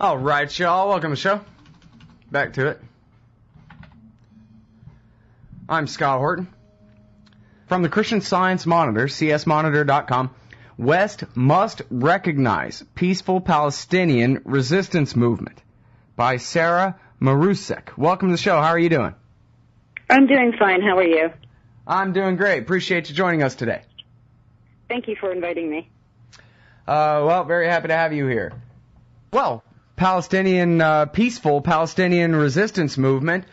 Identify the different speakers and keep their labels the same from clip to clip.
Speaker 1: All right, y'all. Welcome to the show. Back to it. I'm Scott Horton. From the Christian Science Monitor, csmonitor.com, West must recognize peaceful Palestinian resistance movement by Sarah Marusek. Welcome to the show. How are you doing?
Speaker 2: I'm doing fine. How are you?
Speaker 1: I'm doing great. Appreciate you joining us today.
Speaker 2: Thank you for inviting me.
Speaker 1: Well, very happy to have you here. Well, peaceful Palestinian resistance movement.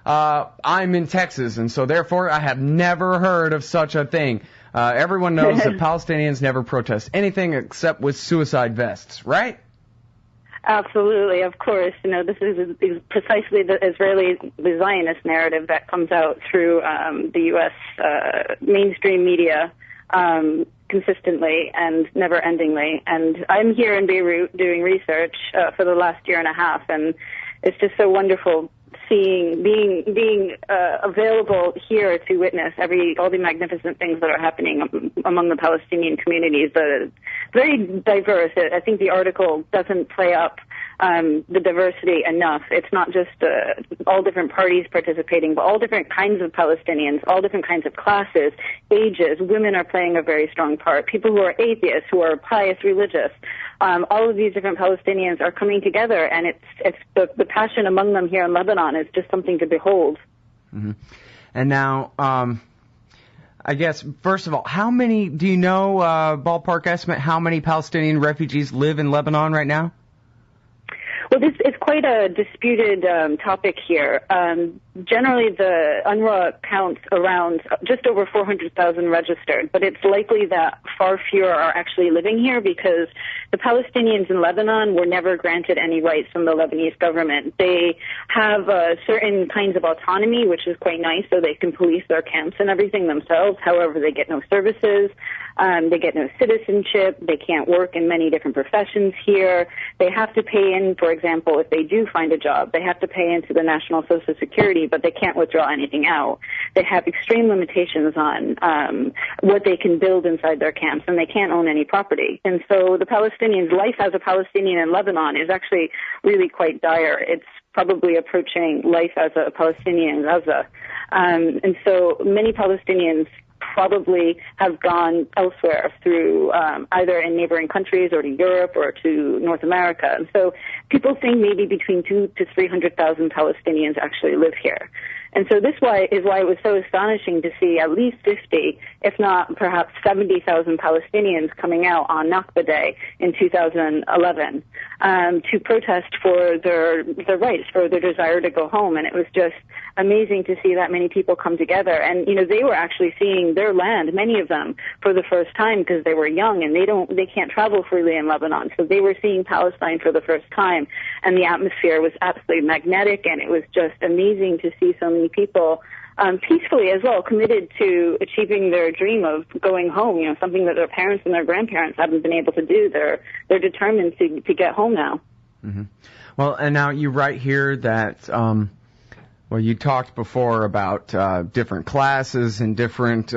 Speaker 1: I'm in Texas, and so therefore I have never heard of such a thing. Everyone knows that Palestinians never protest anything except with suicide vests, right?
Speaker 2: Absolutely, of course. You know, this is precisely the Zionist narrative that comes out through the U.S. Mainstream media consistently and never-endingly. And I'm here in Beirut doing research for the last year and a half, and it's just so wonderful being available here to witness all the magnificent things that are happening among the Palestinian communities. Very diverse. I think the article doesn't play up the diversity enough. It's not just all different parties participating, but all different kinds of Palestinians, all different kinds of classes, ages. Women are playing a very strong part. People who are atheists, who are pious, religious. All of these different Palestinians are coming together, and it's the passion among them here in Lebanon is just something to behold.
Speaker 1: Mm-hmm. And now, I guess, first of all, how many, do you know, ballpark estimate, how many Palestinian refugees live in Lebanon right now?
Speaker 2: Well, this is quite a disputed topic here. Generally, the UNRWA counts around just over 400,000 registered, but it's likely that far fewer are actually living here because the Palestinians in Lebanon were never granted any rights from the Lebanese government. They have certain kinds of autonomy, which is quite nice, so they can police their camps and everything themselves. However, they get no services. They get no citizenship. They can't work in many different professions here. They have to pay in, for example, if they do find a job, they have to pay into the National Social Security, but they can't withdraw anything out. They have extreme limitations on what they can build inside their camps, and they can't own any property. And so the Palestinians' life as a Palestinian in Lebanon is actually really quite dire. It's probably approaching life as a Palestinian in Gaza. And so many Palestinians probably have gone elsewhere through either in neighboring countries or to Europe or to North America. And so people think maybe between 200,000 to 300,000 Palestinians actually live here. And so this is why it was so astonishing to see at least 50, if not perhaps 70,000 Palestinians coming out on Nakba Day in 2011 to protest for their rights, for their desire to go home. And it was just amazing to see that many people come together. And, you know, they were actually seeing their land, many of them, for the first time because they were young and they can't travel freely in Lebanon. So they were seeing Palestine for the first time. And the atmosphere was absolutely magnetic, and it was just amazing to see so many people peacefully as well, committed to achieving their dream of going home, you know, something that their parents and their grandparents haven't been able to do. They're determined to get home now.
Speaker 1: Mm-hmm. Well, and now you write here that, you talked before about different classes and different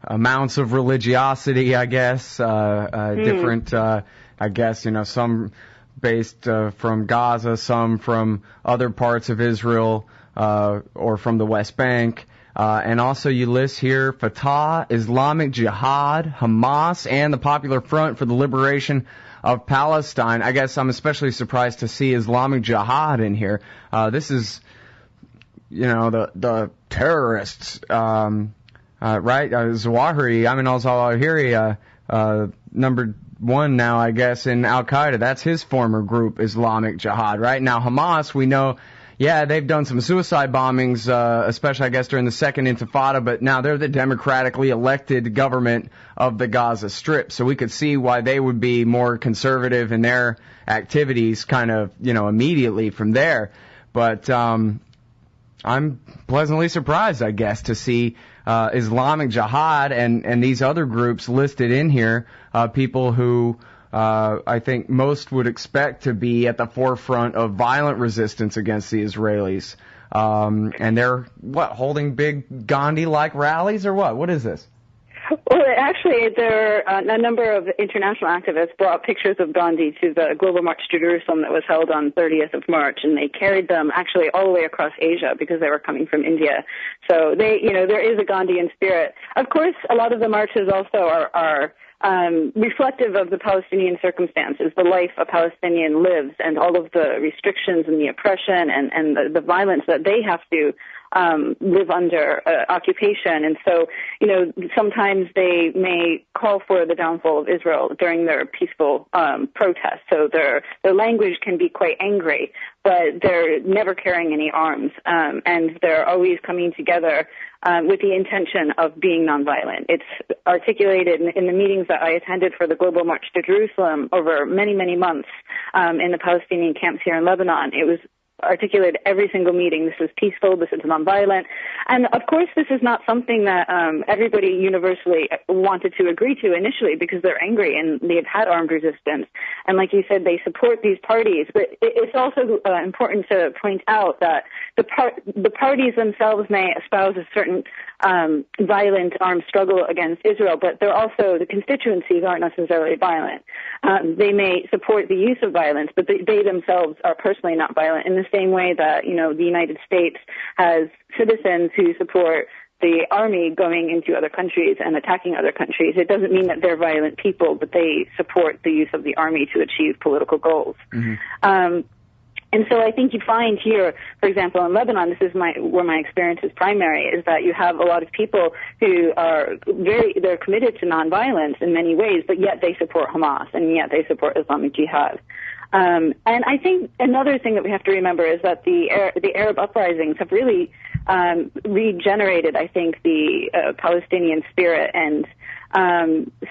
Speaker 1: amounts of religiosity, I guess, different, I guess, you know, some based from Gaza, some from other parts of Israel, or from the West Bank. And also you list here Fatah, Islamic Jihad, Hamas, and the Popular Front for the Liberation of Palestine. I guess I'm especially surprised to see Islamic Jihad in here. This is, you know, the terrorists, right? Zawahiri, Ayman al-Zawahiri, number one now, I guess, in Al-Qaeda. That's his former group, Islamic Jihad, right? Now, Hamas, we know, yeah, they've done some suicide bombings, especially, I guess, during the second Intifada, but now they're the democratically elected government of the Gaza Strip. So we could see why they would be more conservative in their activities kind of, you know, immediately from there. But I'm pleasantly surprised, I guess, to see Islamic Jihad and these other groups listed in here, people who I think most would expect to be at the forefront of violent resistance against the Israelis. And they're, holding big Gandhi-like rallies or what? What is this?
Speaker 2: Well, actually, there are a number of international activists brought pictures of Gandhi to the Global March to Jerusalem that was held on 30th of March, and they carried them actually all the way across Asia because they were coming from India. So there is a Gandhian spirit. Of course, a lot of the marches also are reflective of the Palestinian circumstances, the life a Palestinian lives, and all of the restrictions and the oppression and the violence that they have to live under occupation. And so, sometimes they may call for the downfall of Israel during their peaceful protests. So their language can be quite angry, but they're never carrying any arms, and they're always coming together with the intention of being nonviolent. It's articulated in the meetings that I attended for the Global March to Jerusalem over many, many months in the Palestinian camps here in Lebanon. It was articulated every single meeting. This is peaceful, this is nonviolent. And of course, this is not something that everybody universally wanted to agree to initially because they're angry and they've had armed resistance. And like you said, they support these parties. But it's also important to point out that the parties themselves may espouse a certain violent armed struggle against Israel, but they're also, the constituencies aren't necessarily violent. They may support the use of violence, but they themselves are personally not violent in the same way that, the United States has citizens who support the army going into other countries and attacking other countries. It doesn't mean that they're violent people, but they support the use of the army to achieve political goals. Mm-hmm. And so I think you find here, for example, in Lebanon, this is where my experience is primary, is that you have a lot of people who are they're committed to nonviolence in many ways, but yet they support Hamas, and yet they support Islamic Jihad. And I think another thing that we have to remember is that the Arab uprisings have really regenerated, I think, the Palestinian spirit, and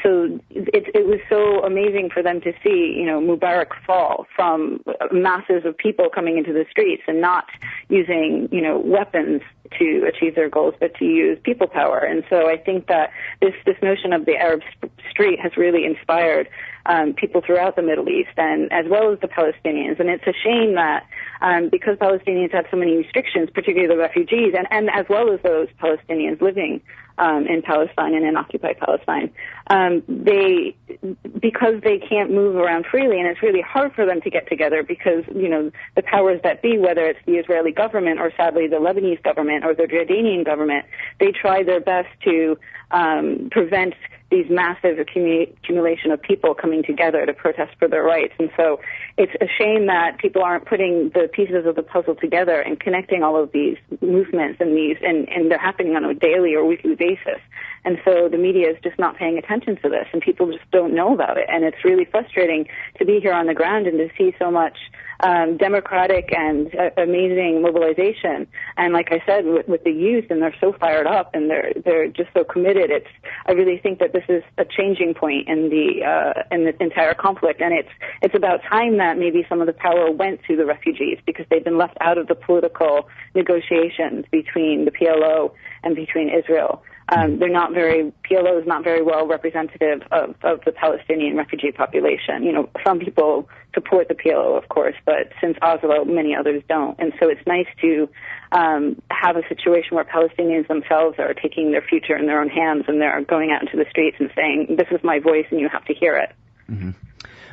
Speaker 2: so it was so amazing for them to see, Mubarak fall from masses of people coming into the streets and not using, weapons to achieve their goals, but to use people power. And so I think that this notion of the Arab street has really inspired people throughout the Middle East, and as well as the Palestinians. And it's a shame that because Palestinians have so many restrictions, particularly the refugees, and as well as those Palestinians living in Palestine and in occupied Palestine, because they can't move around freely, and it's really hard for them to get together because, the powers that be, whether it's the Israeli government or sadly the Lebanese government or the Jordanian government, they try their best to prevent these massive accumulation of people coming together to protest for their rights. And so it's a shame that people aren't putting the pieces of the puzzle together and connecting all of these movements and they're happening on a daily or weekly basis. And so the media is just not paying attention to this, and people just don't know about it. And it's really frustrating to be here on the ground and to see so much democratic and amazing mobilization. And like I said, with the youth, and they're so fired up and they're just so committed. I really think that this is a changing point in the entire conflict, and it's about time that maybe some of the power went to the refugees because they've been left out of the political negotiations between the PLO and between Israel. PLO is not very well representative of the Palestinian refugee population. Some people support the PLO, of course, but since Oslo, many others don't. And so it's nice to have a situation where Palestinians themselves are taking their future in their own hands, and they're going out into the streets and saying, this is my voice and you have to hear it.
Speaker 1: Mm-hmm.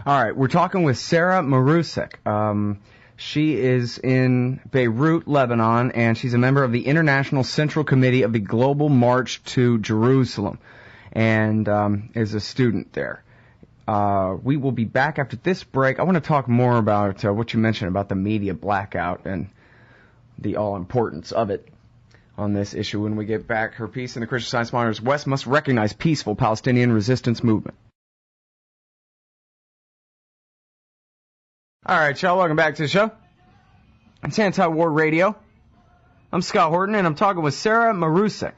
Speaker 1: All right, we're talking with Sarah Marusek. She is in Beirut, Lebanon, and she's a member of the International Central Committee of the Global March to Jerusalem, and is a student there. We will be back after this break. I want to talk more about what you mentioned about the media blackout and the all-importance of it on this issue when we get back. Her piece in the Christian Science Monitor's West must recognize peaceful Palestinian resistance movement. All right, y'all, welcome back to the show. It's Antiwar Radio. I'm Scott Horton, and I'm talking with Sarah Marusek,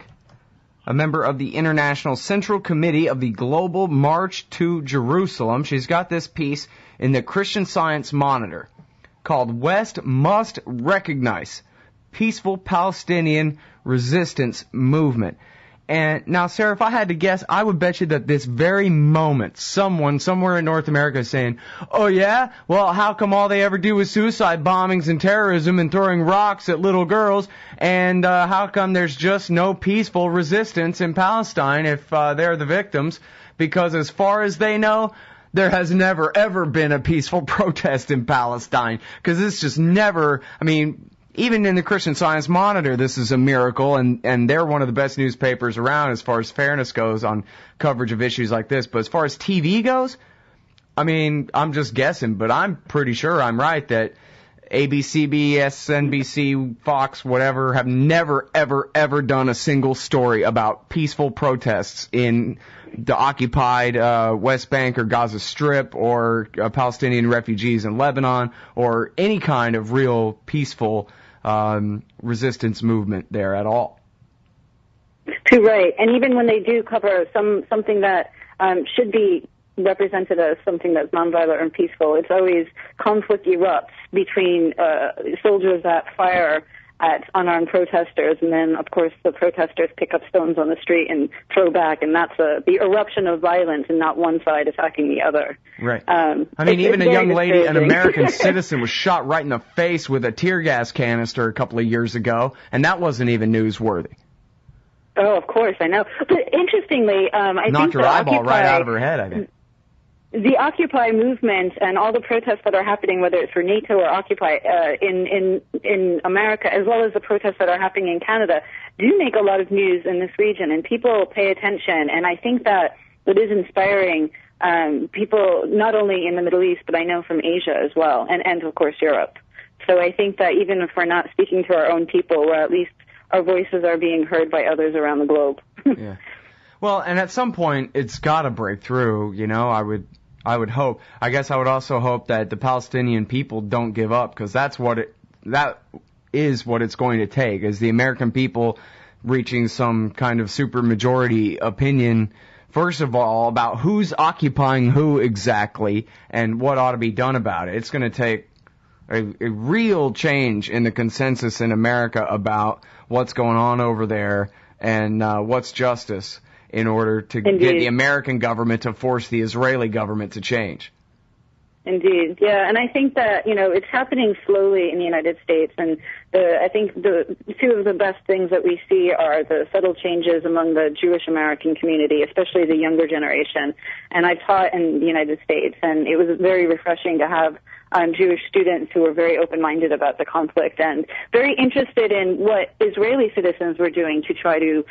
Speaker 1: a member of the International Central Committee of the Global March to Jerusalem. She's got this piece in the Christian Science Monitor called West Must Recognize Peaceful Palestinian Resistance Movement. And now, Sarah, if I had to guess, I would bet you that this very moment, someone somewhere in North America is saying, oh yeah? Well, how come all they ever do is suicide bombings and terrorism and throwing rocks at little girls? And how come there's just no peaceful resistance in Palestine if they're the victims? Because as far as they know, there has never, ever been a peaceful protest in Palestine. Because it's just never, I mean, even in the Christian Science Monitor, this is a miracle, and they're one of the best newspapers around as far as fairness goes on coverage of issues like this. But as far as TV goes, I mean, I'm just guessing, but I'm pretty sure I'm right that ABC, CBS, NBC, Fox, whatever, have never, ever, ever done a single story about peaceful protests in the occupied West Bank or Gaza Strip or Palestinian refugees in Lebanon or any kind of real peaceful resistance movement there at all.
Speaker 2: Too right. And even when they do cover something that should be represented as something that's nonviolent and peaceful, it's always conflict erupts between soldiers that fire at unarmed protesters, and then, of course, the protesters pick up stones on the street and throw back, and that's the eruption of violence and not one side attacking the other.
Speaker 1: Right. I mean, even a young lady, an American citizen, was shot right in the face with a tear gas canister a couple of years ago, and that wasn't even newsworthy.
Speaker 2: Oh, of course, I know. But interestingly, I
Speaker 1: knocked
Speaker 2: think
Speaker 1: her eyeball right out of her head, I think.
Speaker 2: The Occupy movement and all the protests that are happening, whether it's for NATO or Occupy in America, as well as the protests that are happening in Canada, do make a lot of news in this region, and people pay attention. And I think that it is inspiring people not only in the Middle East, but I know from Asia as well, and of course Europe. So I think that even if we're not speaking to our own people, well, at least our voices are being heard by others around the globe.
Speaker 1: Yeah. Well, and at some point it's got to break through, you know. I would hope. I guess I would also hope that the Palestinian people don't give up, because that is what it's going to take, is the American people reaching some kind of supermajority opinion, first of all, about who's occupying who exactly and what ought to be done about it. It's going to take a real change in the consensus in America about what's going on over there and what's justice, in order to get the American government to force the Israeli government to change.
Speaker 2: Indeed, yeah, and I think that, you know, it's happening slowly in the United States, and I think the two of the best things that we see are the subtle changes among the Jewish American community, especially the younger generation. And I taught in the United States, and it was very refreshing to have Jewish students who were very open-minded about the conflict and very interested in what Israeli citizens were doing to try to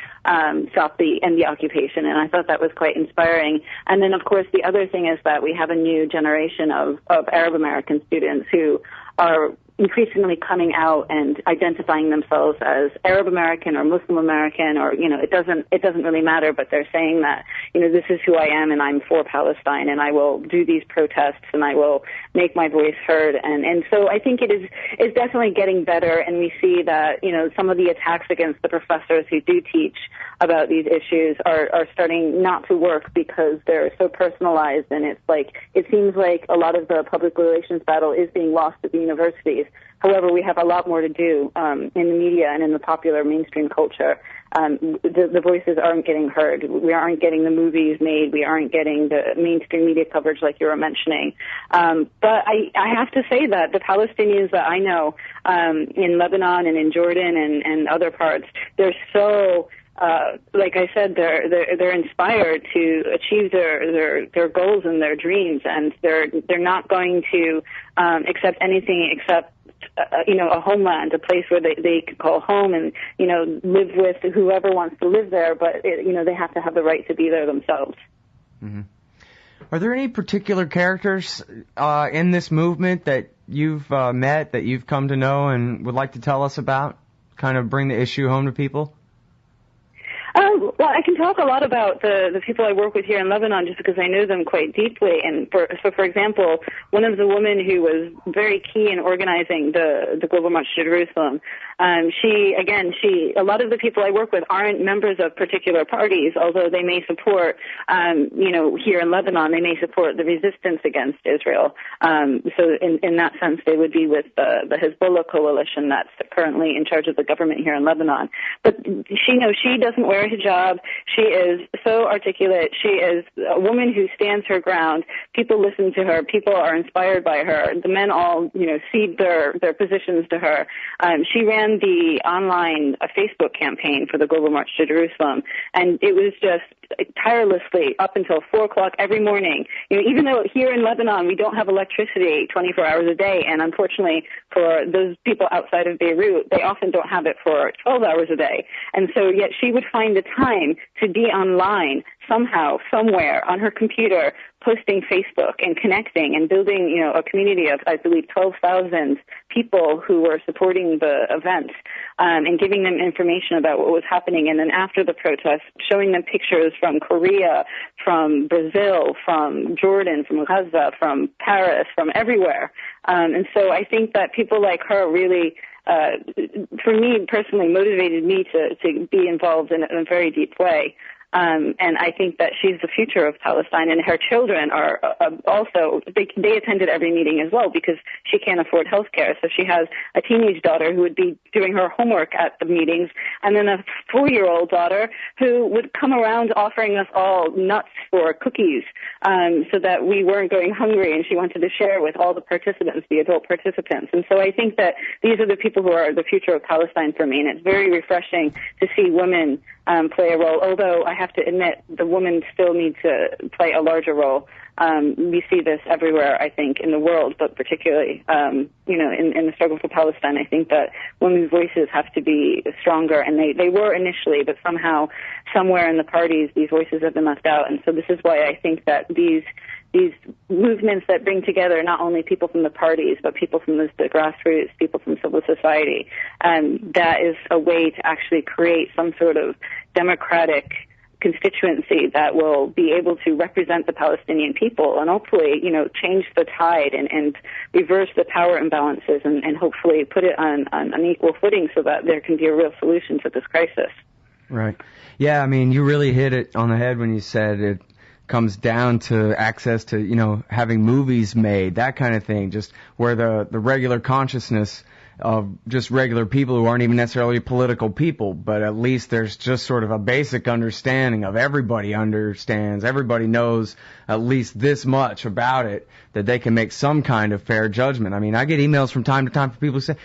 Speaker 2: stop the occupation. And I thought that was quite inspiring. And then, of course, the other thing is that we have a new generation of Arab American students who are increasingly coming out and identifying themselves as Arab American or Muslim American, or, you know, it doesn't really matter, but they're saying that, you know, this is who I am and I'm for Palestine and I will do these protests and I will make my voice heard. And so I think it's definitely getting better, and we see that, you know, some of the attacks against the professors who do teach about these issues are starting not to work because they're so personalized, and it seems like a lot of the public relations battle is being lost at the universities. However, we have a lot more to do in the media and in the popular mainstream culture. The voices aren't getting heard. We aren't getting the movies made. We aren't getting the mainstream media coverage like you were mentioning. But I have to say that the Palestinians that I know in Lebanon and in Jordan and other parts, they're so like I said, they're inspired to achieve their goals and their dreams, and they're not going to accept anything except a homeland, a place where they could call home and, you know, live with whoever wants to live there, but they have to have the right to be there themselves.
Speaker 1: Mm-hmm. Are there any particular characters in this movement that you've met, that you've come to know and would like to tell us about? Kind of bring the issue home to people?
Speaker 2: Well, I can talk a lot about the people I work with here in Lebanon just because I know them quite deeply. And for example, one of the women who was very key in organizing the Global March to Jerusalem, a lot of the people I work with aren't members of particular parties, although they may support, here in Lebanon, they may support the resistance against Israel. So in that sense, they would be with the Hezbollah coalition that's currently in charge of the government here in Lebanon. But she doesn't wear a hijab. job. She is so articulate. She is a woman who stands her ground. People listen to her. People are inspired by her. The men all, cede their positions to her. She ran the online Facebook campaign for the Global March to Jerusalem, and it was just tirelessly up until 4 o'clock every morning. Even though here in Lebanon we don't have electricity 24 hours a day, and unfortunately for those people outside of Beirut, they often don't have it for 12 hours a day. And so yet she would find the time to be online somehow, somewhere, on her computer, posting Facebook and connecting and building, a community of, I believe, 12,000 people who were supporting the event, and giving them information about what was happening. And then after the protest, showing them pictures from Korea, from Brazil, from Jordan, from Gaza, from Paris, from everywhere. And so I think that people like her really, for me personally, motivated me to be involved in a very deep way. And I think that she's the future of Palestine, and her children are also, they attended every meeting as well because she can't afford health care. So she has a teenage daughter who would be doing her homework at the meetings, and then a 4-year-old daughter who would come around offering us all nuts for cookies, so that we weren't going hungry, and she wanted to share with all the participants, the adult participants. And so I think that these are the people who are the future of Palestine for me, and it's very refreshing to see women play a role, although I have to admit the women still need to play a larger role. We see this everywhere, I think, in the world, but particularly, in the struggle for Palestine. I think that women's voices have to be stronger, and they were initially, but somehow, somewhere in the parties, these voices have been left out. And so this is why I think that these movements that bring together not only people from the parties, but people from the grassroots, people from civil society, that is a way to actually create some sort of democratic constituency that will be able to represent the Palestinian people and hopefully, change the tide and reverse the power imbalances and hopefully put it on an equal footing so that there can be a real solution to this crisis.
Speaker 1: Right. Yeah, I mean, you really hit it on the head when you said it comes down to access to, having movies made, that kind of thing, just where the regular consciousness of just regular people who aren't even necessarily political people, but at least there's just sort of a basic understanding of everybody understands, everybody knows at least this much about it, that they can make some kind of fair judgment. I mean, I get emails from time to time from people who say,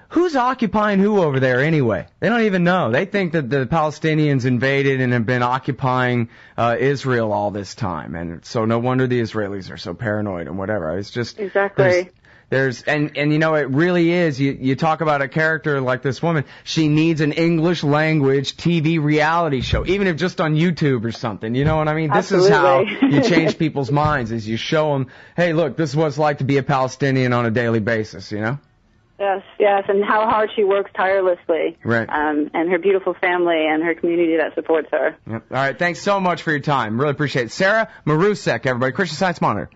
Speaker 1: who's occupying who over there anyway? They don't even know. They think that the Palestinians invaded and have been occupying Israel all this time, and so no wonder the Israelis are so paranoid and whatever. It's just
Speaker 2: exactly.
Speaker 1: It really is. You talk about a character like this woman. She needs an English language TV reality show, even if just on YouTube or something. You know what I mean?
Speaker 2: Absolutely.
Speaker 1: This is how you change people's minds, is you show them, hey, look, this is what it's like to be a Palestinian on a daily basis,
Speaker 2: Yes, and how hard she works tirelessly.
Speaker 1: Right.
Speaker 2: And her beautiful family and her community that supports her.
Speaker 1: Yep. All right, thanks so much for your time. Really appreciate it. Sarah Marusek, everybody, Christian Science Monitor.